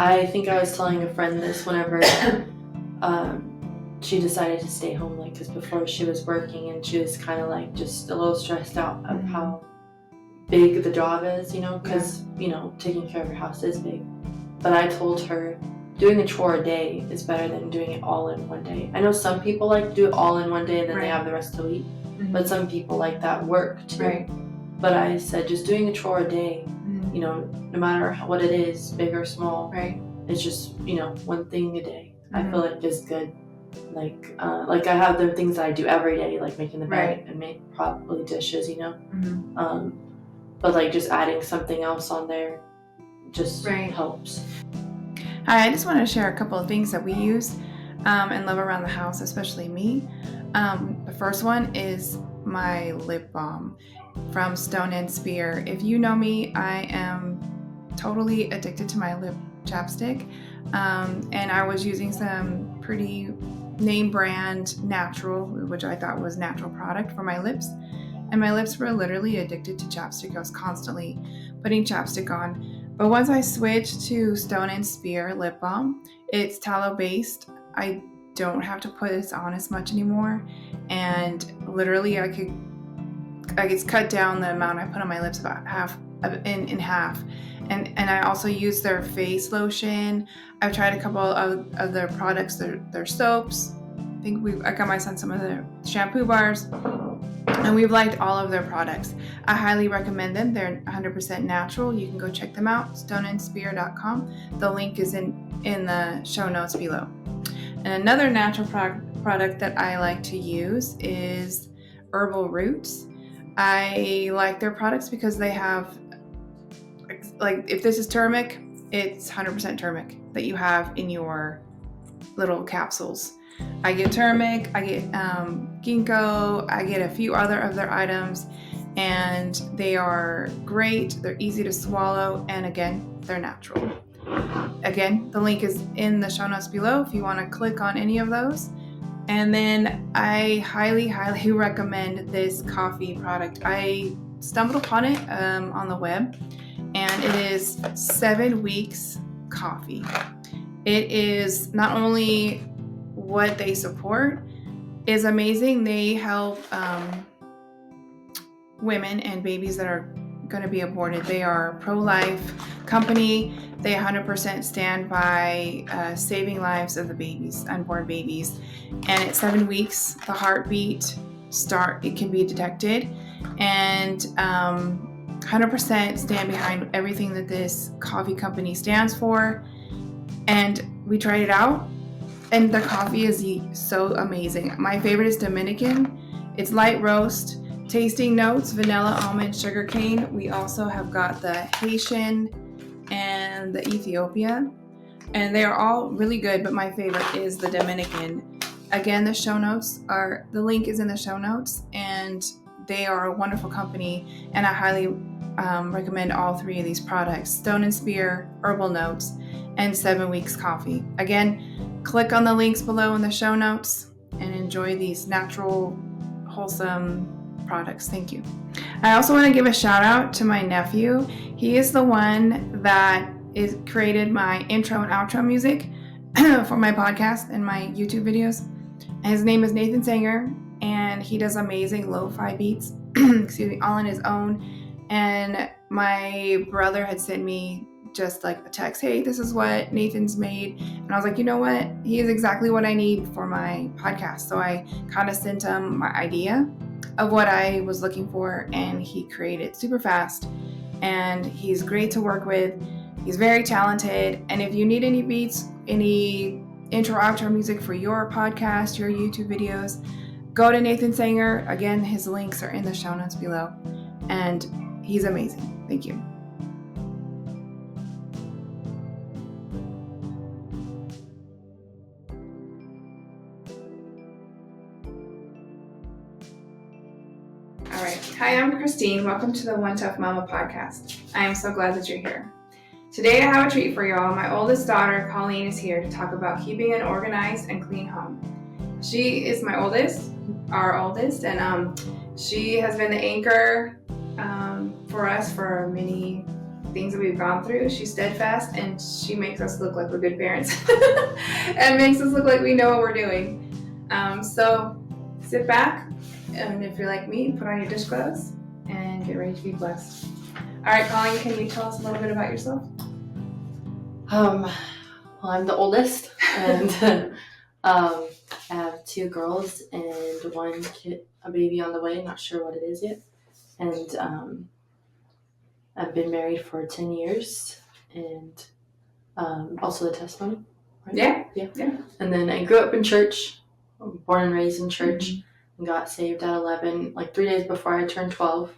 I think I was telling a friend this whenever she decided to stay home, like, because before she was working and she was kind of like just a little stressed out of how big the job is, because, taking care of your house is big. But I told her doing a chore a day is better than doing it all in one day. I know some people like to do it all in one day and then they have the rest of the week, but some people like that work too. Right. But I said just doing a chore a day, no matter what it is, big or small, it's just, one thing a day. I feel like just good. Like I have the things that I do every day, like making the bed and make probably dishes, but like just adding something else on there just helps. Hi, I just want to share a couple of things that we use and love around the house, especially me. The first one is my lip balm from Stone & Spear. If you know me, I am totally addicted to my lip chapstick, and I was using some pretty name brand natural, which I thought was natural product for my lips, and my lips were literally addicted to chapstick. I was constantly putting chapstick on. But once I switched to Stone & Spear lip balm, it's tallow based. I don't have to put this on as much anymore, and literally I could cut down the amount I put on my lips about in half. And I also use their face lotion. I've tried a couple of their products, their soaps. I got my son some of their shampoo bars, and we've liked all of their products. I highly recommend them. They're 100% natural. You can go check them out, stoneandspear.com. The link is in the show notes below. And another natural product that I like to use is Herbal Roots. I like their products because they have, like, if this is turmeric, it's 100% turmeric that you have in your little capsules. I get turmeric, I get ginkgo, I get a few other of their items, and they are great. They're easy to swallow, and again, they're natural. Again, the link is in the show notes below if you want to click on any of those. And then I highly, highly recommend this coffee product. I stumbled upon it on the web, and it is 7 Weeks Coffee. It is not only what they support is amazing. They help women and babies that are going to be aborted. They are a pro-life company. They 100% stand by saving lives of the babies, unborn babies. And at 7 weeks, the heartbeat it can be detected, and 100% stand behind everything that this coffee company stands for. And we tried it out, and the coffee is so amazing. My favorite is Dominican. It's light roast, tasting notes, vanilla, almond, sugar cane. We also have got the Haitian and the Ethiopia, and they are all really good, but my favorite is the Dominican. Again, the link is in the show notes, and they are a wonderful company, and I highly recommend all three of these products: Stone & Spear, Herbal Notes, and 7 Weeks Coffee. Again, click on the links below in the show notes and enjoy these natural, wholesome products. Thank you. I also want to give a shout out to my nephew. He is the one that created my intro and outro music for my podcast and my YouTube videos. His name is Nathan Sanger, and he does amazing lo-fi beats, all on his own. And my brother had sent me just like a text, hey, this is what Nathan's made. And I was like, you know what? He is exactly what I need for my podcast. So I kind of sent him my idea of what I was looking for, and he created super fast. And he's great to work with. He's very talented. And if you need any beats, any intro, outro music for your podcast, your YouTube videos, go to Nathan Sanger. Again, his links are in the show notes below. And he's amazing. Thank you. All right. Hi, I'm Christine. Welcome to the One Tough Mama podcast. I am so glad that you're here. Today I have a treat for y'all. My oldest daughter, Colleen, is here to talk about keeping an organized and clean home. She is our oldest, and she has been the anchor for us for many things that we've gone through, she's steadfast, and she makes us look like we're good parents and makes us look like we know what we're doing. So sit back, and if you're like me, put on your dish gloves and get ready to be blessed. All right, Colleen, can you tell us a little bit about yourself? Well, I'm the oldest, and I have 2 girls and 1 kid, a baby on the way. Not sure what it is yet. And I've been married for 10 years, and also the testimony. Right? Yeah. And then I grew up in church, born and raised in church, and got saved at 11, like 3 days before I turned 12.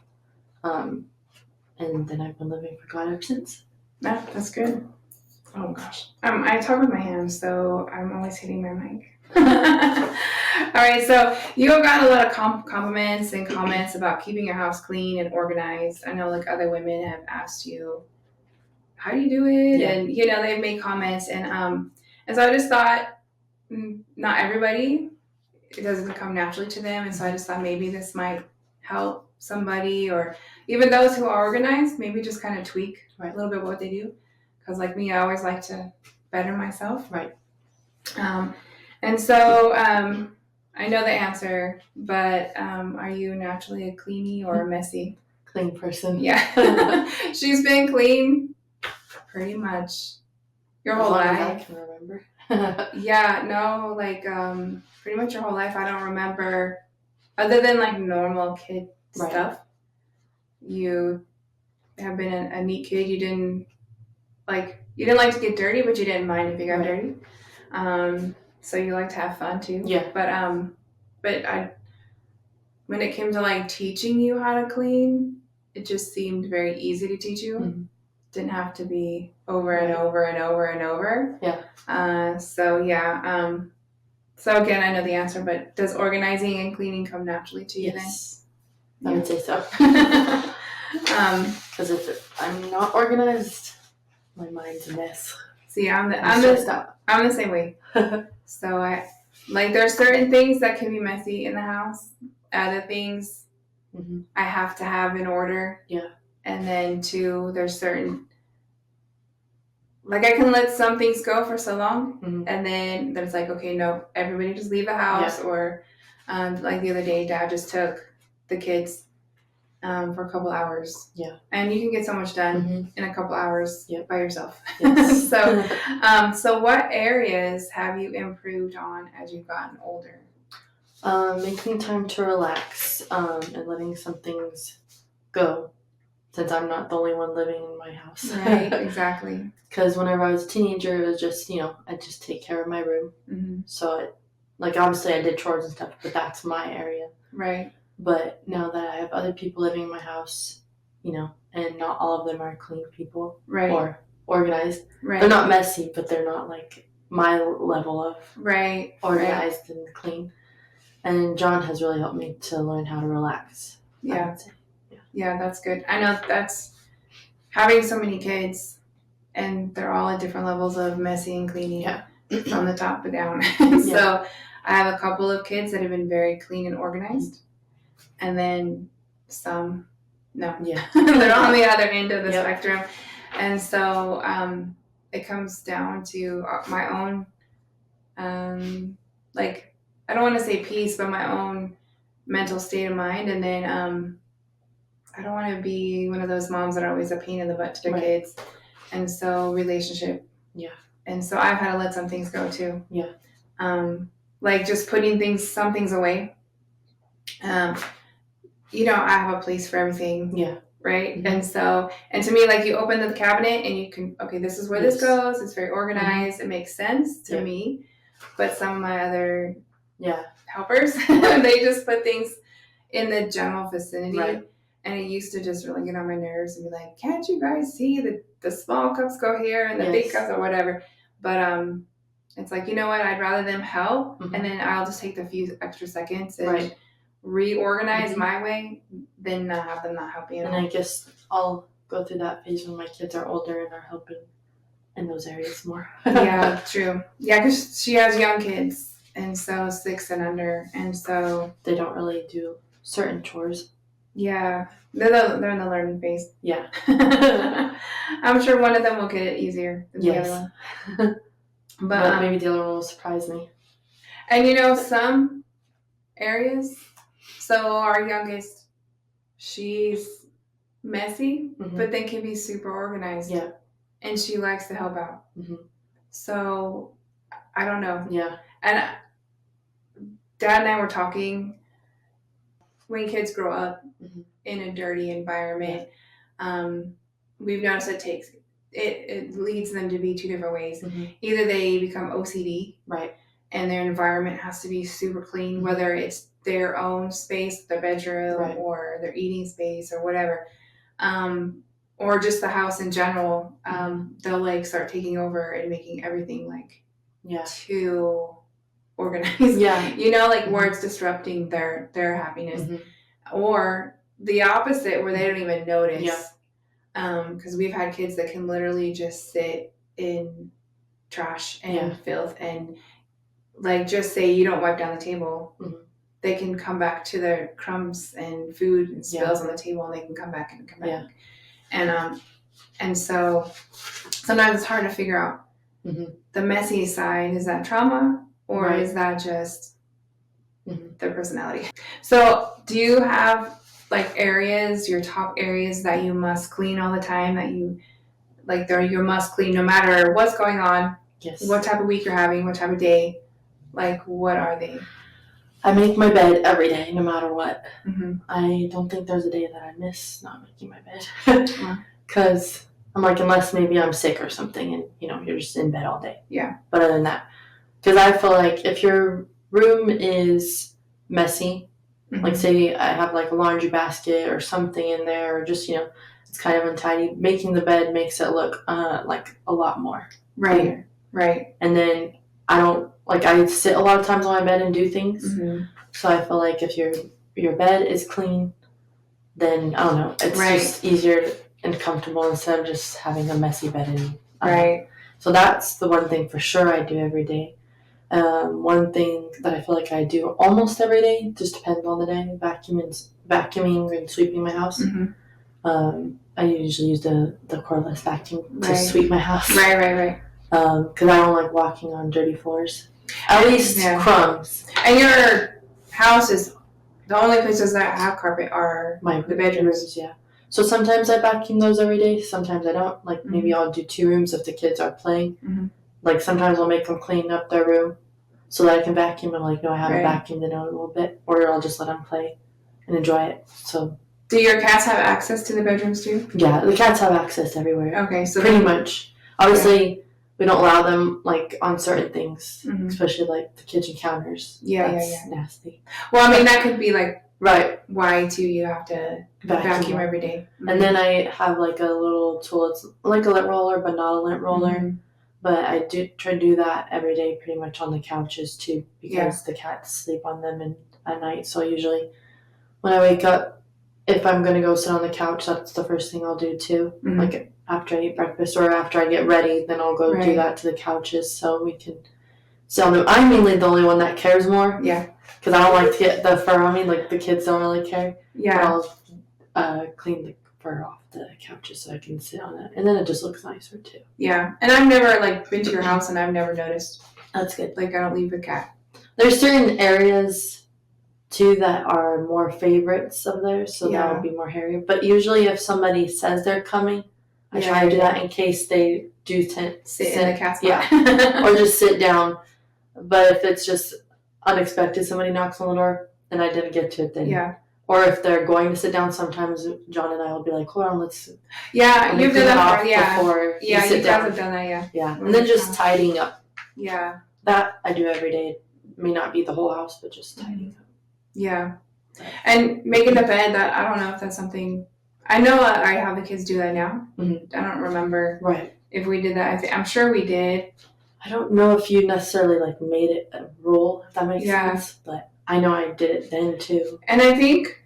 And then I've been living for God ever since. Yeah, that's good. Oh gosh. I talk with my hands, so I'm always hitting my mic. All right, so you have gotten a lot of compliments and comments about keeping your house clean and organized. I know like other women have asked you, how do you do it? Yeah. And they've made comments, and so I just thought, not everybody, it doesn't come naturally to them, and so I just thought maybe this might help somebody, or even those who are organized, maybe just kind of tweak a little bit what they do. Because like me, I always like to better myself. Right. And so I know the answer, but are you naturally a cleanie or a messy? Clean person. Yeah. She's been clean pretty much your whole life. As long as I can remember. Yeah, no, like pretty much your whole life. I don't remember, other than like normal kid stuff. You have been a neat kid. You didn't like to get dirty, but you didn't mind if you got dirty. So you like to have fun too. Yeah. But when it came to like teaching you how to clean, it just seemed very easy to teach you. Mm-hmm. Didn't have to be over and over and over and over. Yeah. So again, I know the answer, but does organizing and cleaning come naturally to you then? Yes. I would say so. Because if I'm not organized, my mind's a mess. See, I'm the same way. So there's certain things that can be messy in the house. Other things I have to have in order. Yeah. And then 2, there's certain, like I can let some things go for so long, and then there's like, okay, no, everybody just leave the house. Yeah. Or like the other day, Dad just took the kids for a couple hours. Yeah. And you can get so much done in a couple hours by yourself. Yes. So what areas have you improved on as you've gotten older? Making time to relax, and letting some things go, since I'm not the only one living in my house. Right, exactly. Because whenever I was a teenager, it was just, I'd just take care of my room. Mm-hmm. So, obviously I did chores and stuff, but that's my area. Right. But now that I have other people living in my house, and not all of them are clean people. Right. Or organized. Right. They're not messy, but they're not, my level of organized and clean. And John has really helped me to learn how to relax. Yeah. Yeah, that's good. I know that's having so many kids, and they're all at different levels of messy and cleaning from the top to down. So I have a couple of kids that have been very clean and organized, and then some, no. Yeah. They're on the other end of the spectrum. And so it comes down to my own, I don't want to say peace, but my own mental state of mind. And then I don't want to be one of those moms that are always a pain in the butt to their kids. And so relationship. Yeah. And so I've had to let some things go too. Yeah. Just putting some things away. I have a place for everything. Yeah. Right. Mm-hmm. And to me, you open the cabinet and you can, okay, this is where this goes. It's very organized. Mm-hmm. It makes sense to me. But some of my other helpers, they just put things in the general vicinity. Right. And it used to just really get on my nerves and be like, can't you guys see that the small cups go here and the big cups or whatever? But it's like, you know what? I'd rather them help, and then I'll just take the few extra seconds and reorganize my way than not have them not help me. And I guess I'll go through that phase when my kids are older and are helping in those areas more. Yeah, true. Yeah, because she has young kids, and so 6 and under, and so they don't really do certain chores. Yeah, they're in the learning phase. Yeah. I'm sure one of them will get it easier than the other Yes. one. But maybe the other one will surprise me. And some areas, so our youngest, she's messy, but then can be super organized. Yeah. And she likes to help out. So I don't know. Yeah. And Dad and I were talking, when kids grow up in a dirty environment, we've noticed it leads them to be two different ways. Either they become OCD, right, and their environment has to be super clean, whether it's their own space, their bedroom, right, or their eating space, or whatever, or just the house in general. They'll like start taking over and making everything like too organized. Like where it's disrupting their happiness, or the opposite, where they don't even notice. Because we've had kids that can literally just sit in trash and filth, and like just say you don't wipe down the table, they can come back to their crumbs and food and spills on the table, and they can come back. And so sometimes it's hard to figure out the messy side. Is that trauma, or is that just their personality? So do you have like areas, your top areas that you must clean all the time, that you like they're your must clean no matter what's going on? Yes. What type of week you're having, what type of day? Like, what are they? I make my bed every day, no matter what. I don't think there's a day that I miss not making my bed. Because I'm like, unless maybe I'm sick or something and, you're just in bed all day. Yeah. But other than that, because I feel like if your room is messy, like say I have like a laundry basket or something in there, or just, it's kind of untidy, making the bed makes it look like a lot more. Right. Right. And then I sit a lot of times on my bed and do things. So I feel like if your bed is clean, then I don't know, it's just easier and comfortable instead of just having a messy bed. So that's the one thing for sure I do every day. One thing that I feel like I do almost every day, just depends on the day, vacuuming and sweeping my house. I usually use the cordless vacuum to sweep my house. Right. Because I don't like walking on dirty floors. At least crumbs. And your house is, the only places that have carpet are the bedrooms. Yeah. So sometimes I vacuum those every day. Sometimes I don't. Like maybe I'll do 2 rooms if the kids are playing. Like sometimes I'll make them clean up their room so that I can vacuum. I'm like, no, I haven't vacuumed in a little bit. Or I'll just let them play and enjoy it. So. Do your cats have access to the bedrooms too? Yeah, the cats have access everywhere. Okay, so pretty much. Obviously, we don't allow them like on certain things, especially like the kitchen counters. That's nasty. Well, I mean that could be like why too you have to vacuum every day. And then I have like a little tool. It's like a lint roller, but not a lint roller. But I do try to do that every day, pretty much on the couches too, because the cats sleep on them at night. So usually, when I wake up, if I'm gonna go sit on the couch, that's the first thing I'll do too. Like after I eat breakfast or after I get ready, then I'll go do that to the couches so we can sit on them. I'm mainly the only one that cares more. Yeah. Because I don't like to get the fur on me. Like the kids don't really care. Yeah. But I'll clean the fur off the couches so I can sit on it, and then it just looks nicer too. Yeah. And I've never been to your house and I've never noticed. That's good. Like I don't leave the cat. There's certain areas too that are more favorites of theirs, so that would be more hairy. But usually if somebody says they're coming, I try to do that in case they do sit in the cat spot. Yeah. Or just sit down. But if it's just unexpected, somebody knocks on the door and I didn't get to it, then or if they're going to sit down, sometimes John and I will be like, hold on, let's you've done that before you sit down. Guys have done that, yeah. And then just tidying up. Yeah. That I do every day. It may not be the whole house, but just tidying up. Yeah. And making the bed, that I don't know if that's something, I know I have the kids do that now. I don't remember if we did that. I'm sure we did. I don't know if you necessarily made it a rule, if that makes sense, but I know I did it then too. And I think,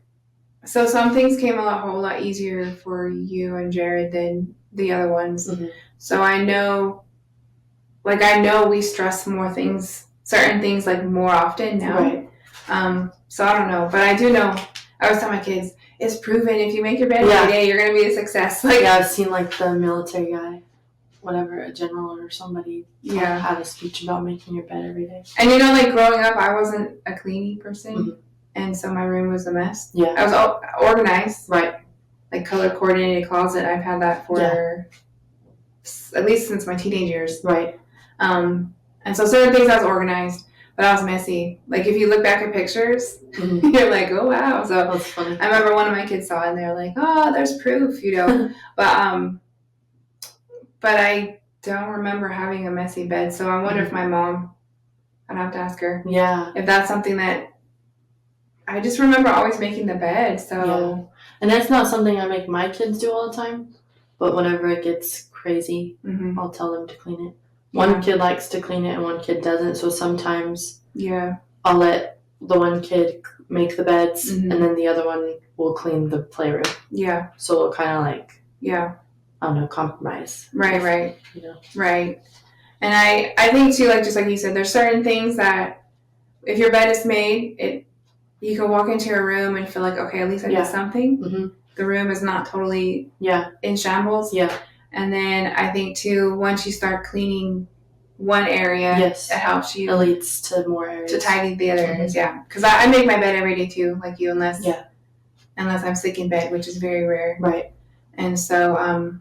so some things came a whole lot easier for you and Jared than the other ones. So I know we stress more things, certain things more often now. So I don't know, but I do know, I always tell my kids, it's proven if you make your bed Yeah. every day, you're gonna be a success. Like, Yeah, I've seen like the military guy, whatever, a general or somebody, yeah, had a speech about making your bed every day. and you know, like growing up, I wasn't a cleaning person, Mhm. and so my room was a mess. Yeah, I was all organized, right. like color coordinated closet. I've had that for at least since my teenage years. Right. And so certain things I was organized, but I was messy. Like if you look back at pictures, Mhm. you're like, oh wow. So That's funny. I remember one of my kids saw it and they're like, oh, there's proof, you know. But I don't remember having a messy bed. So I wonder if my mom, I'd have to ask her Yeah. if that's something that I just remember always making the bed. So Yeah. And that's not something I make my kids do all the time. But whenever it gets crazy, I'll tell them to clean it. One kid likes to clean it and one kid doesn't. So sometimes I'll let the one kid make the beds and then the other one will clean the playroom. Yeah. So it'll kind of like, I don't know, compromise. Right. You know? Right. And I think too, like just like you said, there's certain things that if your bed is made, you can walk into your room and feel like, okay, at least I did something. Mm-hmm. The room is not totally in shambles. Yeah. And then I think too, once you start cleaning one area, it helps you. It leads to more areas. To tidy the other areas, Because I make my bed every day too, like you, unless I'm sick in bed, which is very rare. Right. And so,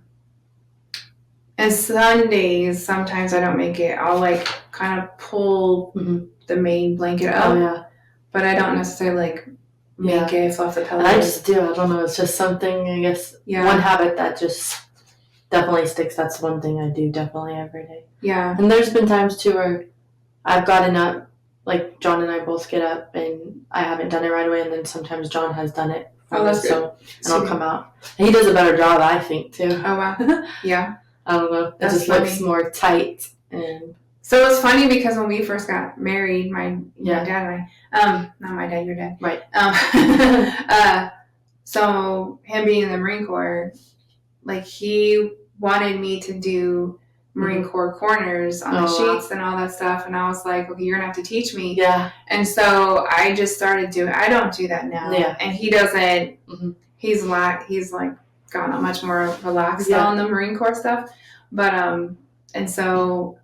and Sundays, sometimes I don't make it. I'll like kind of pull the main blanket up. Oh, yeah. But I don't necessarily like make it fluff the pillows. And I just do. I don't know. It's just something, I guess, one habit that just definitely sticks. That's one thing I do definitely every day. Yeah. And there's been times too where I've gotten up, like John and I both get up and I haven't done it right away. And then sometimes John has done it. That's good. So, and I'll come out. And he does a better job, I think, too. Oh, wow. Yeah. I don't know. It just looks more tight. And so it's funny because when we first got married, my dad and I, not my dad, your dad. Right. So him being in the Marine Corps, like he wanted me to do Marine Corps corners on the sheets and all that stuff. And I was like, okay, you're going to have to teach me. Yeah. And so I just started doing, I don't do that now. Yeah. And he doesn't, he's like gotten much more relaxed on the Marine Corps stuff. But, and so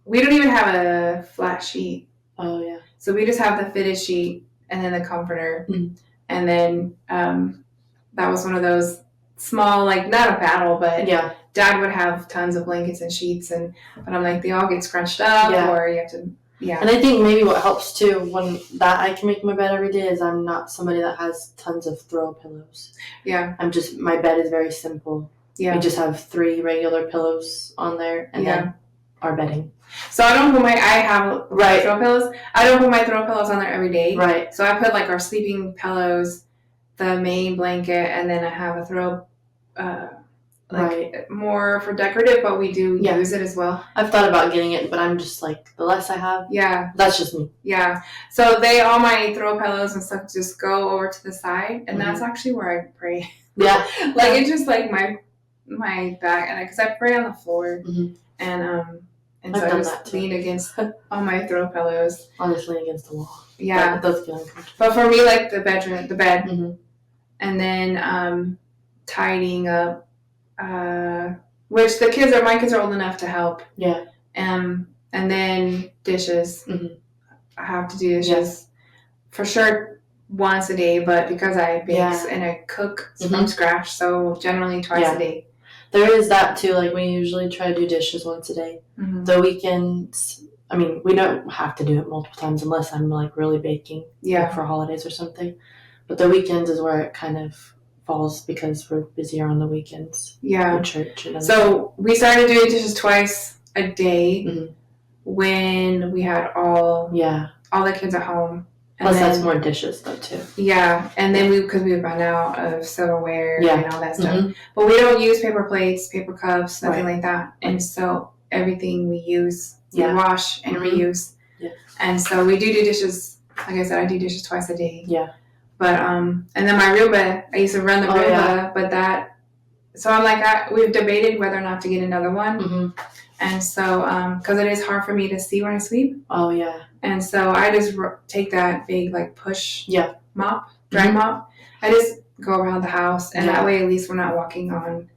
we don't even have a flat sheet. Oh, yeah. So we just have the fitted sheet and then the comforter. And then that was one of those small, like not a battle, but Dad would have tons of blankets and sheets. But I'm like, they all get scrunched up or you have to, And I think maybe what helps too when that I can make my bed every day is I'm not somebody that has tons of throw pillows. Yeah. My bed is very simple. Yeah. We just have 3 regular pillows on there and then our bedding. So I don't put I have throw pillows. I don't put my throw pillows on there every day. Right. So I put like our sleeping pillows, the main blanket, and then I have a throw, more for decorative, but we do use it as well. I've thought about getting it, but I'm just like, the less I have, that's just me. Yeah. So all my throw pillows and stuff just go over to the side, and that's actually where I pray. Yeah. Like it's just like my back, and because I pray on the floor, and so I just lean against all my throw pillows. Honestly, against the wall. Yeah. It does feel uncomfortable. But for me, like the bed, and then tidying up, which my kids are old enough to help. Yeah. And then dishes. I have to do dishes for sure once a day, but because I bake and I cook from scratch, so generally twice a day. There is that too. Like we usually try to do dishes once a day. The weekends, I mean, we don't have to do it multiple times unless I'm like really baking for holidays or something. But the weekends is where it kind of falls because we're busier on the weekends. Yeah. In church. And so we started doing dishes twice a day when we had all the kids at home. Plus, that's more dishes, though, too. Yeah, and then because we run out of silverware and all that stuff. But we don't use paper plates, paper cups, nothing like that. And so everything we use, we wash and reuse. Yeah. And so we do dishes. Like I said, I do dishes twice a day. Yeah. But and then my Roomba, I used to run the Roomba, but that. So I'm like, we've debated whether or not to get another one. And so, because it is hard for me to see when I sweep. Oh, yeah. And so I just take that big, like, push mop, drag mop. I just go around the house, and that way at least we're not walking on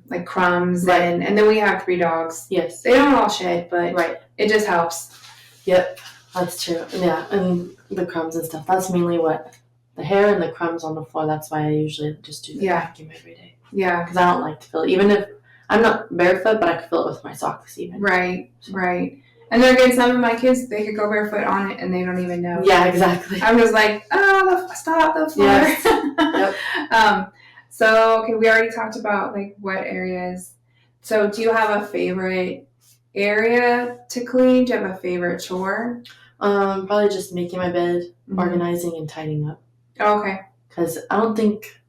like crumbs. Right. And then we have 3 dogs. Yes. They don't all shed, but right. It just helps. Yep, that's true. Yeah, and the crumbs and stuff. That's mainly what the hair and the crumbs on the floor. That's why I usually just do the vacuum every day. Yeah, because I don't like to feel it. Even if I'm not barefoot, but I can feel it with my socks even. Right. And then again, some of my kids, they could go barefoot on it and they don't even know. Yeah, exactly. I'm just like, stop the floor. Yes. Yep. So, okay, we already talked about like what areas. So, do you have a favorite area to clean? Do you have a favorite chore? Probably just making my bed, organizing and tidying up. Oh, okay. Because I don't think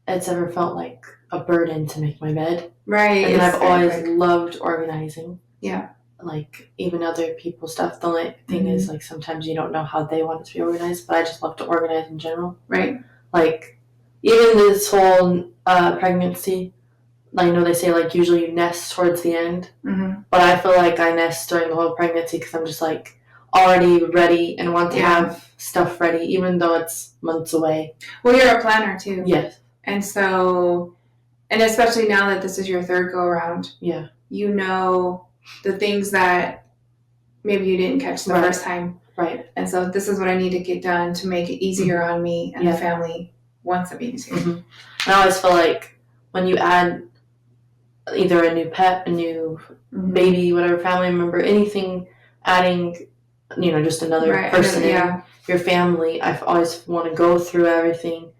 it's ever felt like a burden to make my bed. Right. And I've always loved organizing. Yeah. Like even other people's stuff. The only thing is like sometimes you don't know how they want it to be organized, but I just love to organize in general. Right. Like even this whole pregnancy, I know they say like usually you nest towards the end, but I feel like I nest during the whole pregnancy because I'm just like already ready and want to have stuff ready, even though it's months away. Well, you're a planner too. Yes. And so, and especially now that this is your 3rd go around, you know the things that maybe you didn't catch the first time. Right. And so this is what I need to get done to make it easier on me and the family once the baby's here. I always feel like when you add either a new pet, a new baby, whatever, family member, anything, adding, just another person in your family, I always want to go through everything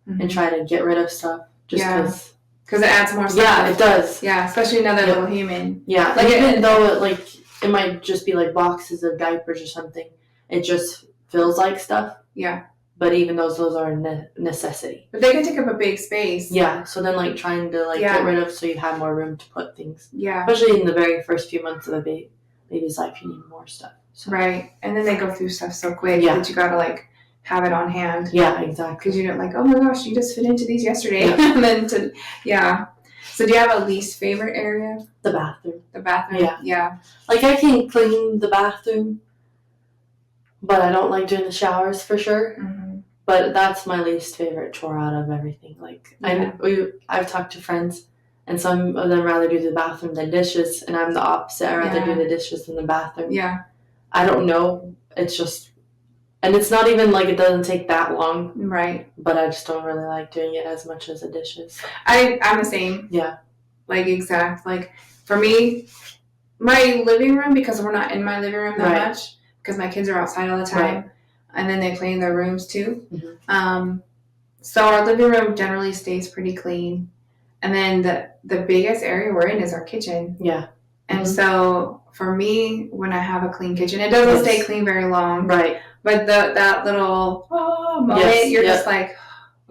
and try to get rid of stuff just because it adds more stuff. Yeah, it does. Yeah, especially another little human. Yeah, like even though it might just be like boxes of diapers or something, it just feels like stuff. Yeah. But even those are a necessity. But they can take up a big space. Yeah, so then trying to get rid of so you have more room to put things. Yeah. Especially in the very first few months of a baby's life, you need more stuff. So. Right, and then they go through stuff so quick that you gotta have it on hand. Yeah, exactly. Because you don't oh my gosh, you just fit into these yesterday. Yeah. And then So do you have a least favorite area? The bathroom. The bathroom? Yeah. Like I can clean the bathroom, but I don't like doing the showers for sure. But that's my least favorite chore out of everything. I've talked to friends, and some of them rather do the bathroom than dishes, and I'm the opposite. I rather do the dishes than the bathroom. Yeah. I don't know. It's just, and it's not even it doesn't take that long. Right. But I just don't really like doing it as much as the dishes. I'm the same. Yeah. Exact. For me, my living room, because we're not in my living room that much, because my kids are outside all the time. Right. And then they play in their rooms too. So our living room generally stays pretty clean. And then the biggest area we're in is our kitchen. Yeah. And so for me, when I have a clean kitchen, it doesn't stay clean very long. Right. But that little moment, you're just okay,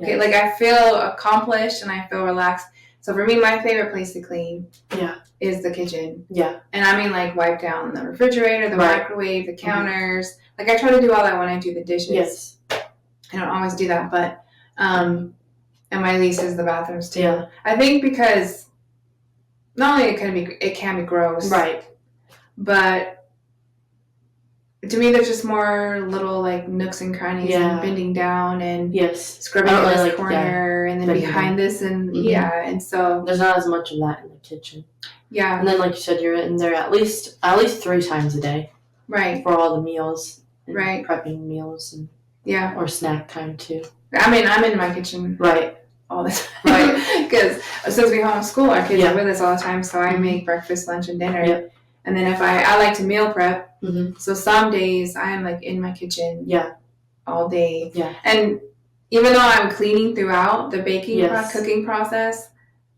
I feel accomplished and I feel relaxed. So for me, my favorite place to clean is the kitchen. Yeah. And I mean wipe down the refrigerator, the microwave, the counters. I try to do all that when I do the dishes. Yes. I don't always do that, but and my least is the bathrooms too. Yeah. I think because not only it can be gross. Right. But to me there's just more little nooks and crannies and bending down and scrubbing in this corner and then behind this and and so there's not as much of that in the kitchen. Yeah. And then like you said, you're in there at least 3 times a day. Right. For all the meals. Right. Prepping meals and or snack time too. I mean, I'm in my kitchen all the time. Right. Because since we homeschool, our kids are with us all the time, so I make breakfast, lunch, and dinner. Yep. And then if I like to meal prep, so some days I am in my kitchen all day. Yeah. And even though I'm cleaning throughout the cooking process,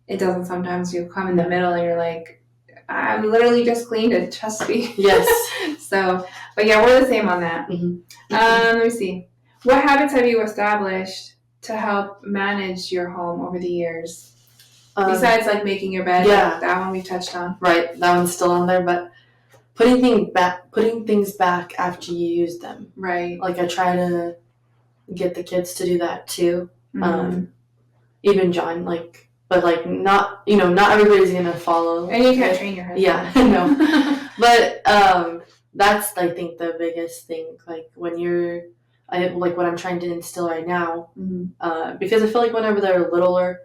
it doesn't sometimes you come in the middle and you're I'm literally just cleaned it, trust me. Yes. So, but we're the same on that. Let me see. What habits have you established to help manage your home over the years? Besides making your bed, that one we touched on. Right, that one's still on there, but putting things back after you use them. Right. I try to get the kids to do that too. Even John, but not not everybody's gonna follow. And you can't train your husband. Yeah, no. But that's I think the biggest thing. When you're like what I'm trying to instill right now, Mm-hmm. because I feel like whenever they're littler,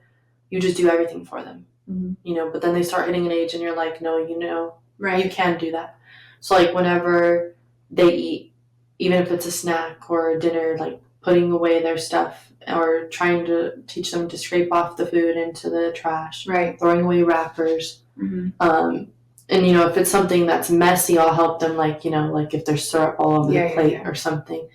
you just do everything for them, Mm-hmm. but then they start hitting an age and you're like, no, you Right. can't do that. So like whenever they eat, even if it's a snack or a dinner, like putting away their stuff or trying to teach them to scrape off the food into the trash, Right. throwing away wrappers. Mm-hmm. And if it's something that's messy, I'll help them, like like if there's syrup all over the plate or something.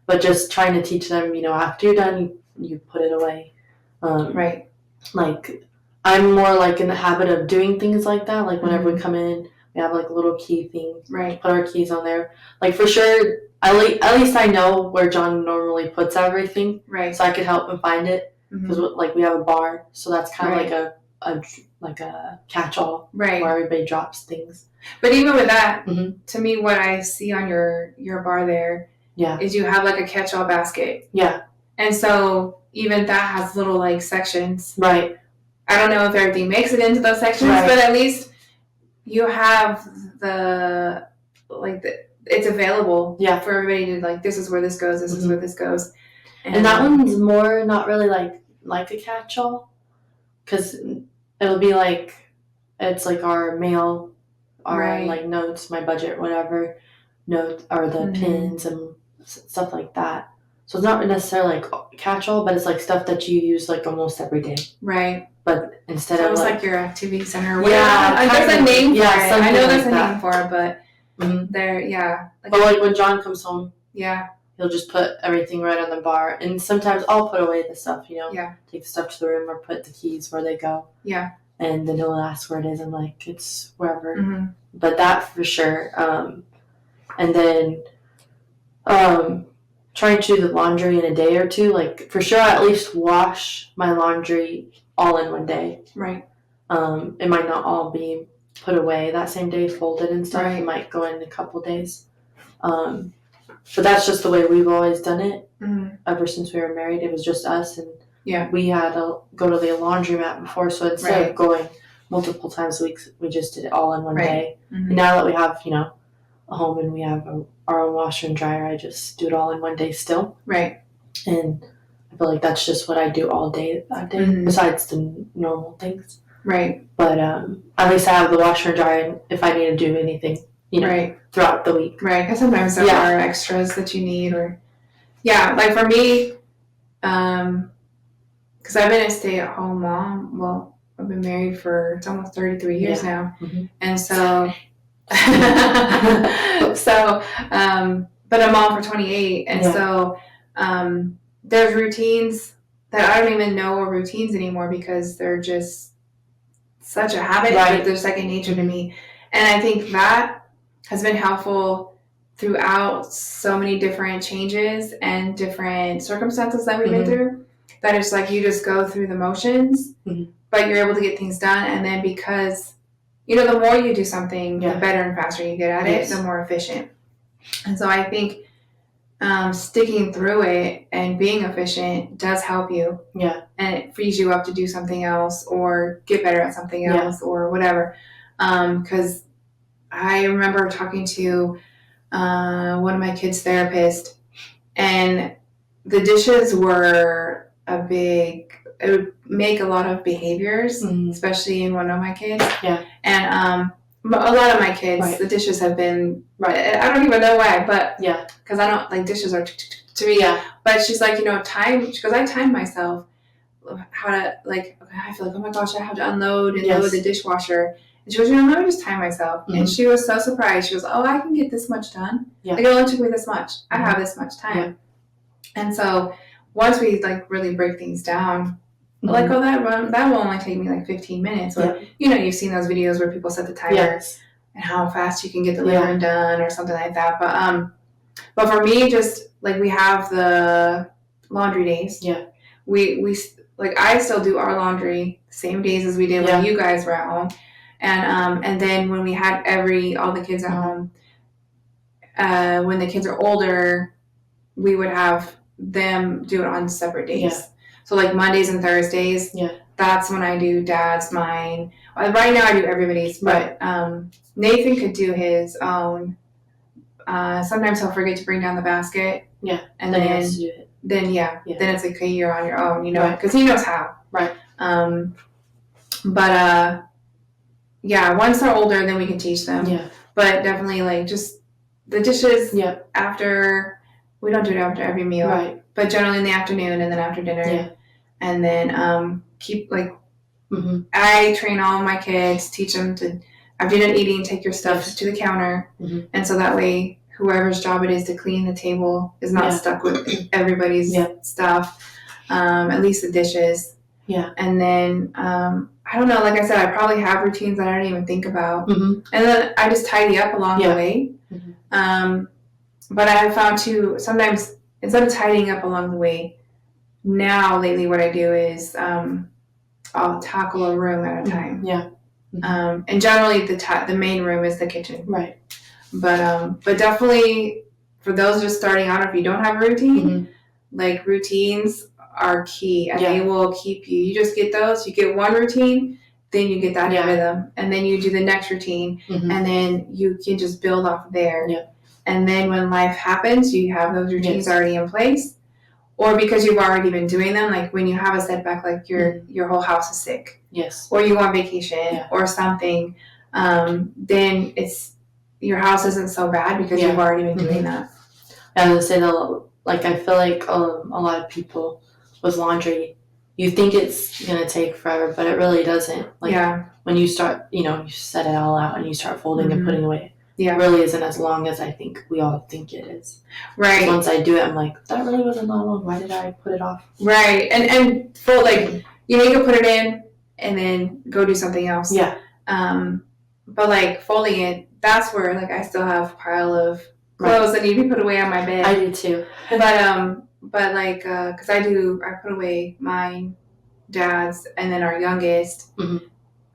But just trying to teach them, after you're done, you put it away. Right. Like I'm more like in the habit of doing things like that. Like whenever we come in, we have like a little key thing. Right. Put our keys on there. Like for sure, at least I know where John normally puts everything. Right. So I could help him find it because like we have a bar, so that's kind of like a catch-all, right, where everybody drops things. But even with that, to me, what I see on your bar there, is you have like a catch-all basket. Yeah. And so even that has little like sections. Right. I don't know if everything makes it into those sections, but at least you have it's available for everybody to like, this is where this goes, this is where this goes. And that one's more not really like a catch-all, because it'll be like, it's like our mail, our like notes, my budget, whatever, note, or the pins and stuff like that. So it's not necessarily like catch-all, but it's like stuff that you use like almost every day. Right. But instead of like your activity center. Yeah. There's a name for it. I know there's like a name for it, but there, But like when John comes home, he'll just put everything right on the bar. And sometimes I'll put away the stuff, take the stuff to the room or put the keys where they go. Yeah. And then he'll ask where it is. I'm like, it's wherever. But that for sure. And then trying to do the laundry in a day or two. Like for sure, I at least wash my laundry all in one day. Right. It might not all be put away that same day, folded and stuff. Right. It might go in a couple days. But that's just the way we've always done it. Ever since we were married, it was just us, and we had to go to the laundromat before. So instead of going multiple times a week, we just did it all in one day. And now that we have, a home and we have our own washer and dryer, I just do it all in one day still. Right. And I feel like that's just what I do all day that day, besides the normal things. Right. But at least I have the washer and dryer if I need to do anything, throughout the week. Right, because sometimes there are extras that you need, or like for me, because I've been a stay-at-home mom. Well, I've been married for it's almost 33 years now, and so but I'm mom for 28, and so there's routines that I don't even know are routines anymore because they're just such a habit. Right. Like they're second nature to me, and I think that has been helpful throughout so many different changes and different circumstances that we've been through. That it's like you just go through the motions, but you're able to get things done, and then because the more you do something, the better and faster you get at it, the more efficient. And so I think sticking through it and being efficient does help you. Yeah. And it frees you up to do something else or get better at something else or whatever. Because I remember talking to one of my kids' therapists, and the dishes were it would make a lot of behaviors, especially in one of my kids. Yeah. And a lot of my kids, the dishes have been, I don't even know why, but because I don't, like, dishes are to me. Yeah. But she's like, time, she goes, I timed myself how to, like, I feel like, oh my gosh, I have to unload and load the dishwasher. And she goes, let me just time myself. And she was so surprised. She goes, oh, I can get this much done. Yeah. Like, it only took me this much. I have this much time. Yeah. And so once we, like, really break things down, like, oh, that will only take me, like, 15 minutes. Or, you've seen those videos where people set the timer and how fast you can get the laundry done or something like that. But for me, just, like, we have the laundry days. Yeah. We like, I still do our laundry the same days as we did when you guys were at home. And then when we had all the kids at home, when the kids are older, we would have them do it on separate days. Yeah. So like Mondays and Thursdays, that's when I do Dad's, mine. Right now I do everybody's, but Nathan could do his own. Sometimes he'll forget to bring down the basket. Yeah. And then he has to do it. Then it's like, okay, you're on your own, you know, because he knows how. Right. But once they're older, then we can teach them. Yeah. But definitely, like, just the dishes. Yeah. After, we don't do it after every meal. Right. But generally in the afternoon and then after dinner. Yeah. And then keep, like, mm-hmm. I train all my kids, teach them to, after you're done eating, take your stuff to the counter. Mm-hmm. And so that way, whoever's job it is to clean the table is not stuck with everybody's stuff, at least the dishes. Yeah. And then, I don't know, like I said, I probably have routines that I don't even think about. Mm-hmm. And then I just tidy up along the way. Mm-hmm. But I have found too, sometimes instead of tidying up along the way, now lately what I do is I'll tackle a room at a time. Yeah. Mm-hmm. And generally the main room is the kitchen. Right. But definitely for those just starting out, if you don't have a routine, like routines are key and they will keep you. You just get those, you get one routine, then you get that rhythm, and then you do the next routine, and then you can just build off there. Yeah. And then when life happens, you have those routines already in place. Or because you've already been doing them, like when you have a setback, like your whole house is sick. Yes. Or you go on vacation or something, then your house isn't so bad because you've already been doing that. I was gonna say like I feel like a lot of people with laundry, you think it's gonna take forever, but it really doesn't. Like when you start, you set it all out and you start folding and putting away. Yeah. It really isn't as long as I think we all think it is. Right. Once I do it, I'm like, that really wasn't that long. Why did I put it off? Right. And fold, like, you can put it in and then go do something else. Yeah. But like folding it, that's where like I still have a pile of clothes that need to be put away on my bed. I do too. But like, cause I put away mine, Dad's, and then our youngest. Mm-hmm.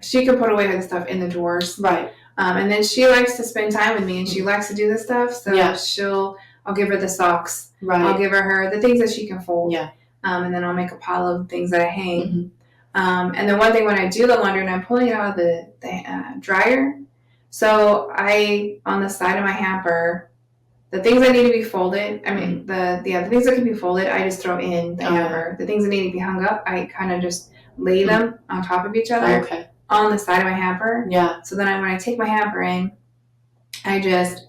She can put away her stuff in the drawers. Right. And then she likes to spend time with me and she likes to do this stuff. So I'll give her the socks. Right. I'll give her the things that she can fold. Yeah. And then I'll make a pile of things that I hang. Mm-hmm. And then one thing when I do the laundry and I'm pulling it out of the dryer, so on the side of my hamper, the things that need to be folded, I mean, the things that can be folded, I just throw in the hamper. The things that need to be hung up, I kind of just lay them on top of each other. Okay. On the side of my hamper. Yeah. So then when I take my hamper in, I just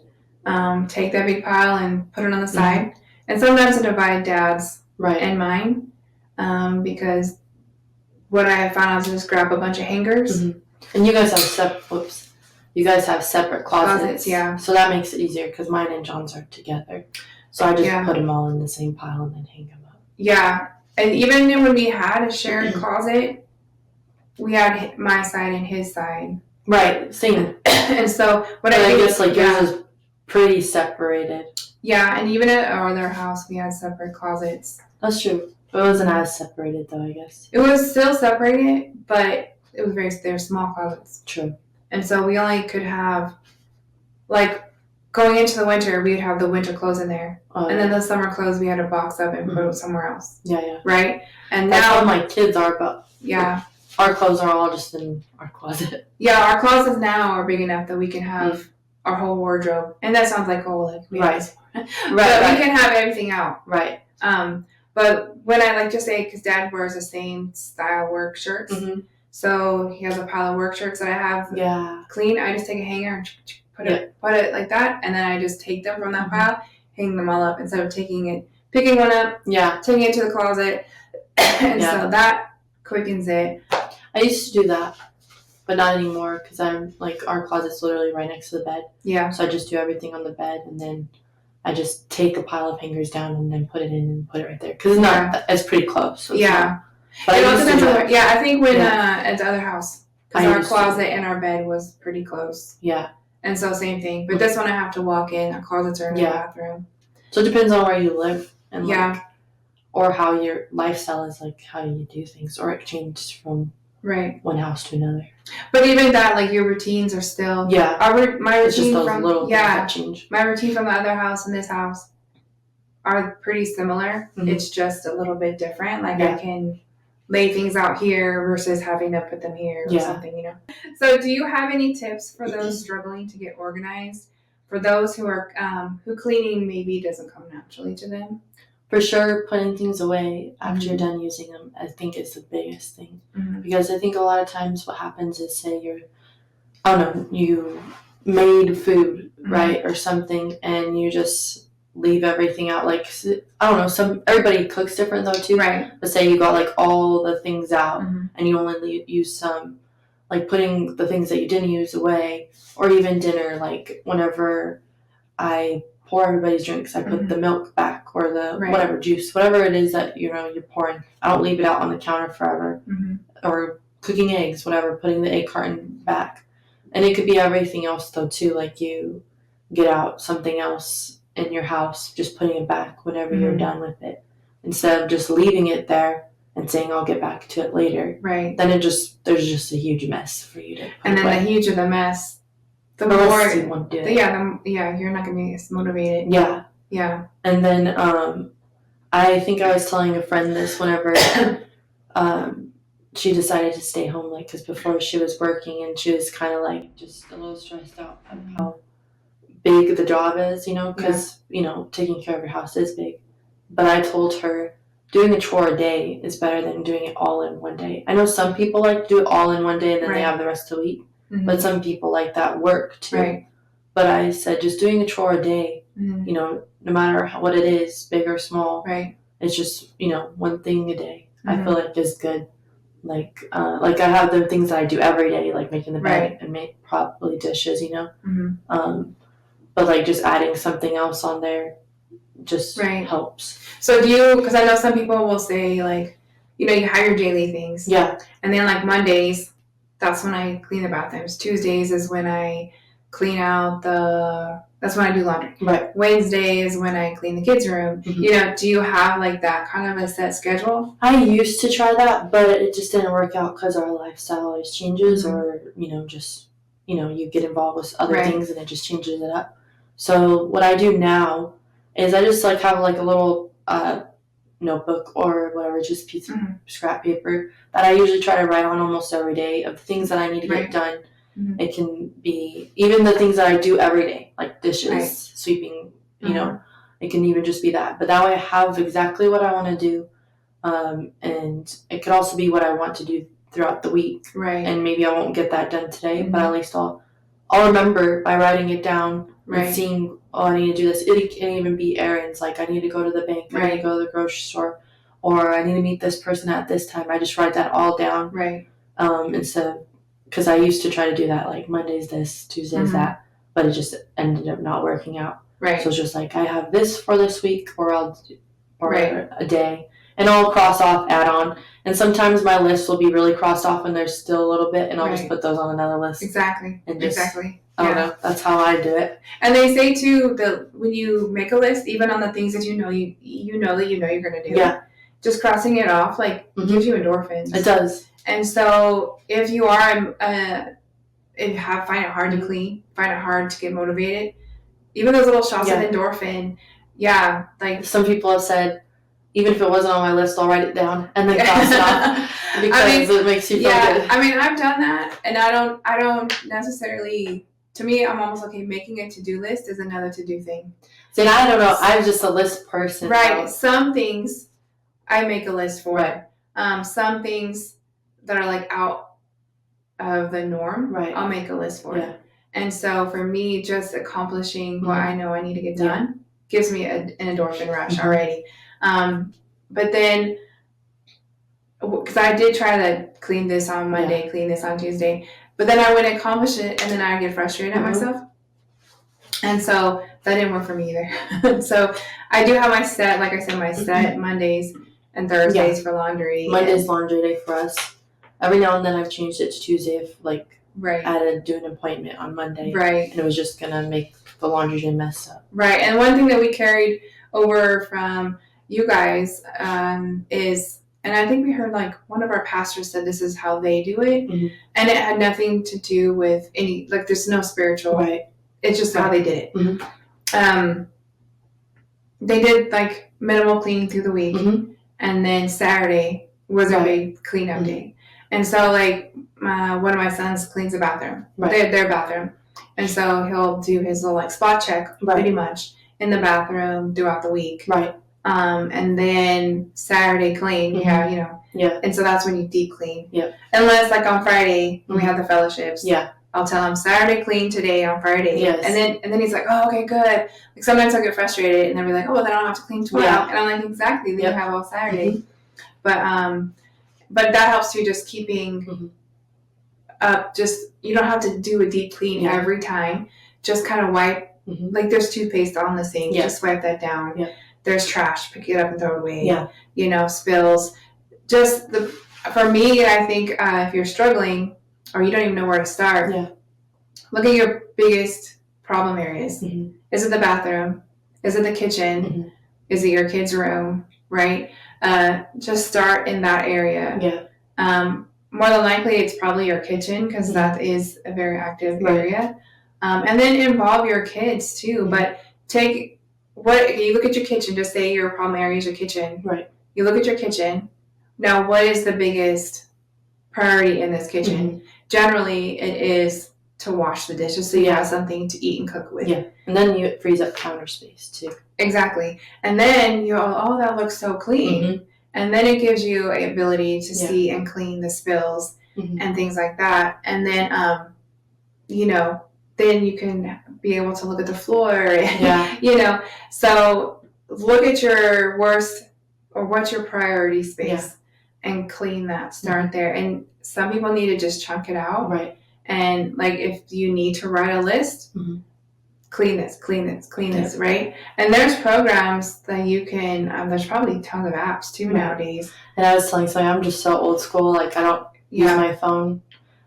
take that big pile and put it on the side. And sometimes I divide Dad's and mine because what I have found is just grab a bunch of hangers. Mm-hmm. And you guys have separate closets. Yeah. So that makes it easier because mine and John's are together. So I just put them all in the same pile and then hang them up. Yeah. And even when we had a shared closet, we had my side and his side. Right, same. And so what I guess like yours is pretty separated. Yeah, and even at our other house we had separate closets. That's true. But it wasn't as separated though, I guess. It was still separated, but it was they're small closets. True. And so we only could have, like, going into the winter, we'd have the winter clothes in there. And then the summer clothes we had to box up and put somewhere else. Yeah. Right? And that's now how my kids are, but our clothes are all just in our closet. Yeah, our closets now are big enough that we can have our whole wardrobe. And that sounds like, we have but we can have everything out. Right. But when I like to say, because Dad wears the same style work shirts, so he has a pile of work shirts that I have clean. I just take a hanger and put it like that, and then I just take them from that pile, hang them all up instead of picking one up, taking it to the closet, and so that quickens it. I used to do that, but not anymore because I'm like our closet's literally right next to the bed. Yeah. So I just do everything on the bed, and then I just take a pile of hangers down and then put it in and put it right there because it's pretty close. So but it all depends on I think when at the other house, because our closet and our bed was pretty close. Yeah. And so same thing, but this one I have to walk in. Our closets are in the bathroom. So it depends on where you live and or how your lifestyle is, like how you do things, or it changes from one house to another. But even that, like your routines are still my routine just those from little things that change. My routine from the other house and this house are pretty similar. It's just a little bit different. Like I can lay things out here versus having to put them here or something, So do you have any tips for those struggling to get organized for those who are who cleaning maybe doesn't come naturally to them? For sure, putting things away after you're done using them, I think is the biggest thing. Because I think a lot of times what happens is, say you made food, right, or something, and you just leave everything out. Like, I don't know, everybody cooks different though too. Right. But say you got like all the things out, and you only use some, like putting the things that you didn't use away, or even dinner, like whenever I pour everybody's drinks, I put the milk back, or the whatever juice, whatever it is that you're pouring. I don't leave it out on the counter forever. Or cooking eggs, whatever, putting the egg carton back. And it could be everything else though too, like you get out something else in your house, just putting it back whenever you're done with it, instead of just leaving it there and saying I'll get back to it later. Right. Then there's just a huge mess for you to put and then away. The huger the mess, the more more you want to do it. You're not gonna be as motivated. Yeah. And then I think I was telling a friend this whenever she decided to stay home, like, because before she was working and she was kind of like just a little stressed out of how big the job is, because taking care of your house is big. But I told her doing a chore a day is better than doing it all in one day. I know some people like to do it all in one day and then they have the rest of the week, but some people like that work too. Right. But I said just doing a chore a day, no matter what it is, big or small, it's just one thing a day. I feel like is good. Like I have the things that I do every day, like making the bed and make probably dishes, but like just adding something else on there just helps. So do you, because I know some people will say like, you have your daily things. Yeah. And then like Mondays, that's when I clean the bathrooms. Tuesdays is when I clean out that's when I do laundry. Right. Wednesday is when I clean the kids' room. Do you have like that kind of a set schedule? I used to try that, but it just didn't work out because our lifestyle always changes, or just you get involved with other things and it just changes it up. So what I do now is I just like have like a little notebook or whatever, just piece of scrap paper that I usually try to write on almost every day of the things that I need to get done. It can be even the things that I do every day, like dishes, sweeping, it can even just be that. But that way I have exactly what I want to do. And it could also be what I want to do throughout the week. Right. And maybe I won't get that done today, but at least I'll remember by writing it down and seeing, I need to do this. It can even be errands, like I need to go to the bank, I need to go to the grocery store, or I need to meet this person at this time. I just write that all down. Right. Instead of, because I used to try to do that, like Monday's this, Tuesday's that, but it just ended up not working out. Right. So it's just like I have this for this week, or a day, and I'll cross off, add on. And sometimes my list will be really crossed off and there's still a little bit, and I'll just put those on another list. Exactly. And just, I don't know. That's how I do it. And they say too that when you make a list, even on the things that you know you're gonna do, just crossing it off gives you endorphins. It does. And so if you are find it hard to clean, find it hard to get motivated, even those little shots of endorphin, like some people have said, even if it wasn't on my list, I'll write it down and then cross it off because it makes you feel good. I mean, I've done that, and I don't necessarily. To me, I'm almost okay. Making a to-do list is another to-do thing. See, I don't know. I'm just a list person. Right. Some things I make a list for. Right. Some things that are like out of the norm, I'll make a list for it. And so for me, just accomplishing what I know I need to get done gives me an endorphin rush already. But then, because I did try to clean this on Monday, clean this on Tuesday, but then I wouldn't accomplish it, and then I get frustrated at myself. And so that didn't work for me either. So I do have my set, like I said, Mondays and Thursdays for laundry. Monday's laundry day for us. Every now and then I've changed it to Tuesday if I had to do an appointment on Monday. Right. And it was just going to make the laundry day mess up. Right. And one thing that we carried over from you guys is, and I think we heard one of our pastors said this is how they do it. And it had nothing to do with any, there's no spiritual. Right. It's just how they did it. They did minimal cleaning through the week. And then Saturday was a big cleanup day. And so one of my sons cleans the bathroom, their bathroom. And so he'll do his little like spot check pretty much in the bathroom throughout the week. Right. And then Saturday clean, Yeah. And so that's when you deep clean. Yeah. Unless like on Friday when we have the fellowships. Yeah. I'll tell him Saturday clean today on Friday. Yes. And then he's like, oh, okay, good. Like sometimes I'll get frustrated and then we're like, oh, well, then I don't have to clean tomorrow. Yeah. And I'm like, exactly. Then you have all Saturday. But that helps you just keeping up. Just you don't have to do a deep clean every time. Just kind of wipe. Like there's toothpaste on the sink. Yeah. Just wipe that down. Yeah. There's trash. Pick it up and throw it away. Yeah. Spills. For me, I think if you're struggling or you don't even know where to start, look at your biggest problem areas. Is it the bathroom? Is it the kitchen? Is it your kid's room? Right? Just start in that area. Yeah. More than likely, it's probably your kitchen because that is a very active area. And then involve your kids too. But you look at your kitchen. Just say your problem area is your kitchen. Right. You look at your kitchen. Now, what is the biggest priority in this kitchen? Generally, it is to wash the dishes so you have something to eat and cook with. Yeah. And then you frees up counter space too. Exactly. And then that looks so clean. And then it gives you an ability to see and clean the spills and things like that. And then, then you can be able to look at the floor. So look at your worst or what's your priority space and clean that. Start there. And some people need to just chunk it out. Right. And like if you need to write a list, clean this, right? And there's programs that you can, there's probably tons of apps too nowadays. And I was telling something, I'm just so old school, like I don't use my phone.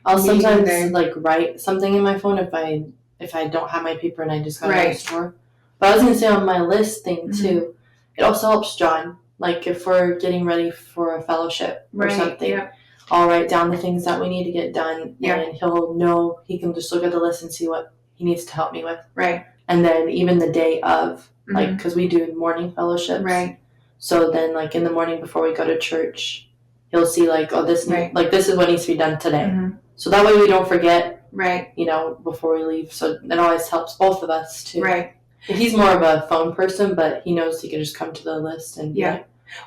I'll sometimes like write something in my phone if I don't have my paper and I just go to the store. But I was gonna say on my list thing too, it also helps John. Like if we're getting ready for a fellowship or something, I'll write down the things that we need to get done and he'll know, he can just look at the list and see what he needs to help me with. Right. And then even the day of, like, because we do morning fellowships. Right. So then, like, in the morning before we go to church, he'll see, like, oh, this is what needs to be done today. So that way we don't forget, before we leave. So it always helps both of us, too. Right. He's more of a phone person, but he knows he can just come to the list and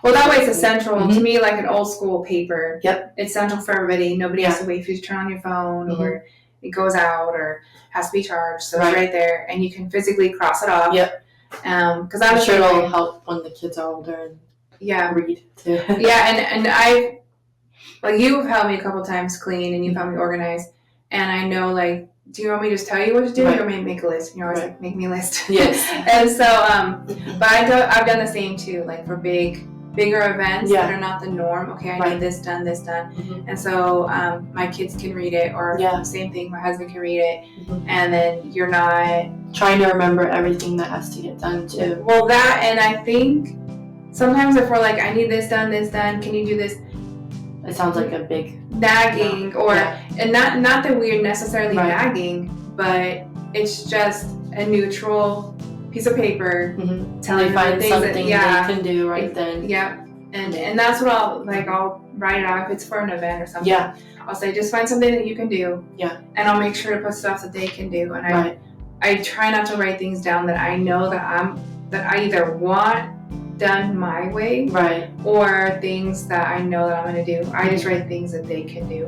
well, that way it's essential to me, like an old school paper. Yep. It's essential for everybody. Nobody has to wait for you to turn on your phone or it goes out or has to be charged. So it's right there, and you can physically cross it off. Yep. Because I'm sure it'll help when the kids are older and read too. And I like you've helped me a couple times clean and you've helped me organize, and I know like. Do you want me to just tell you what to do, or you want me to make a list? And you're always like, make me a list. Yes. And so, but I've done the same too, like for bigger events that are not the norm. Okay, I need this done. And so my kids can read it, or same thing, my husband can read it, and then you're not trying to remember everything that has to get done too. Well, that, and I think sometimes if we're like, I need this done, can you do this? It sounds like a big nagging and not that we're necessarily nagging, but it's just a neutral piece of paper telling find things something they can do right then. And that's what I'll write it out if it's for an event or something. I'll say just find something that you can do. And I'll make sure to put stuff that they can do. And I try not to write things down that I know that I either want done my way, or things that I know that I'm going to do. I just write things that they can do.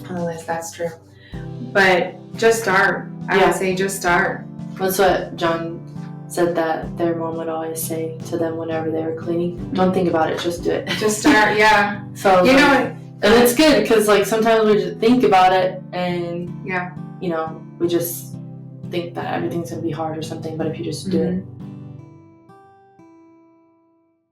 Unless that's true. But just start. I would say just start. That's what John said that their mom would always say to them whenever they were cleaning. Don't think about it, just do it. Just start, So you know what? And it's good because like sometimes we just think about it and we just think that everything's going to be hard or something, but if you just do it.